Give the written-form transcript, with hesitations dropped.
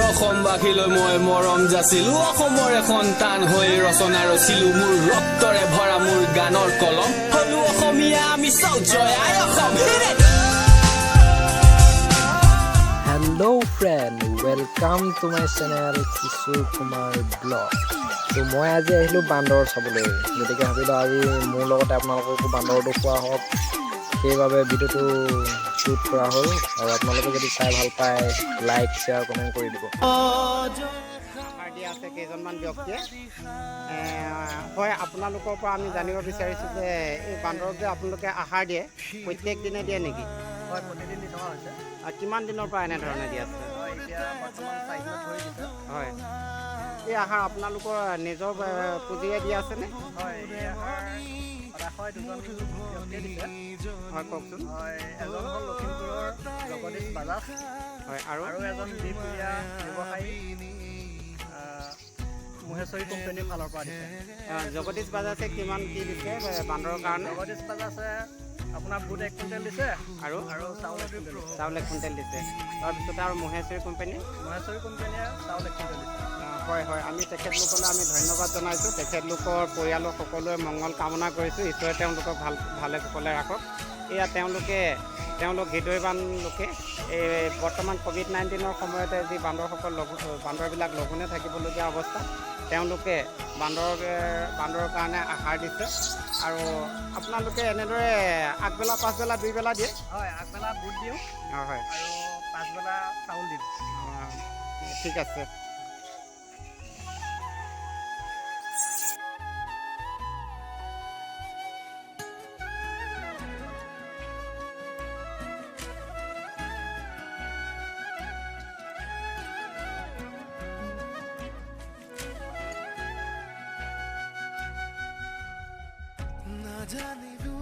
অসমবাসীলৈ মই মৰম যাচিলো অসমৰে সন্তান হৈ ৰচনা ৰচিলো মোৰ ৰক্তৰে ভৰা মোৰ গানৰ কলম হলো অসমীয়া আমি চাও জয় আই Assam Hello friend, welcome to my channel Kishore Kumar Blog. So মই আজি আহিলো বান্দৰ চাবলৈ গতিকে ভাবিলো আজি মোৰ লগতে আপোনালোককো বান্দৰটো খোৱা হওক সেইবাবে ভিডিঅ'টো শ্বুট কৰা হ'ল আৰু আপোনালোকে যদি চাই ভাল পায় লাইক শ্বেয়াৰ কমেণ্ট কৰি দিব আহাৰ দিয়া আছে কেইজনমান ব্যক্তিয়ে হয় আপোনালোকৰ পৰা আমি জানিব বিচাৰিছোঁ যে এই বান্দৰক যে আপোনালোকে আহাৰ দিয়ে প্ৰত্যেক দিনে দিয়ে নেকি হয় প্ৰতিদিন দি থকা হৈছে কিমান দিনৰ পৰা এনেধৰণে দি আছে এতিয়া বৰ্তমান 4 দিন ধৰি দিছে হয় এই আহাৰ আপোনালোকৰ নিজৰ পুঁজিৰে দি আছেনে হয় এই আহাৰ হয় দুজন ব্যক্তিয়ে দিছে হয় কওকচোন হয় এজন হ'ল লখিমপুৰৰ জগদীশ বাজাজ হয় আৰু এজন বিপুৰীয়া ব্যৱসায়ী মহেশ্বৰী কোম্পানীৰ ফালৰ পৰা দিছে জগদীশ বাজাজে কিমান কি দিছে বান্দৰৰ কাৰণে জগদীশ বাজাজে আপোনাৰ বুট 1 কুইণ্টেল দিছে আৰু চাউল 1 কুইণ্টেল চাউল 1 কুইণ্টেল দিছে তাৰপিছতে আৰু মহেশ্বৰী কোম্পানীয়ে চাউল 1 কুইণ্টেল দিছে হয় হয় আমি তেখেতলোকলৈ আমি ধন্যবাদ জনাইছোঁ তেখেতলোকৰ পৰিয়ালৰ সকলোৱে মংগল কামনা কৰিছোঁ ঈশ্বৰে তেওঁলোকক ভালে কুশলে ৰাখক এয়া তেওঁলোক হৃদয়ৱান লোকে এই বৰ্তমান COVID-19 সময়তে যি বান্দৰবিলাক লঘোণে থাকিবলগীয়া অৱস্থা তেওঁলোকে বান্দৰৰ কাৰণে আহাৰ দিছে আৰু আপোনালোকে এনেদৰে আগবেলা পাছবেলা দুইবেলা দিয়ে হয় আগবেলা বুট দিওঁ হয় আৰু পাছবেলা চাউল দিওঁ ঠিক আছে জানিলো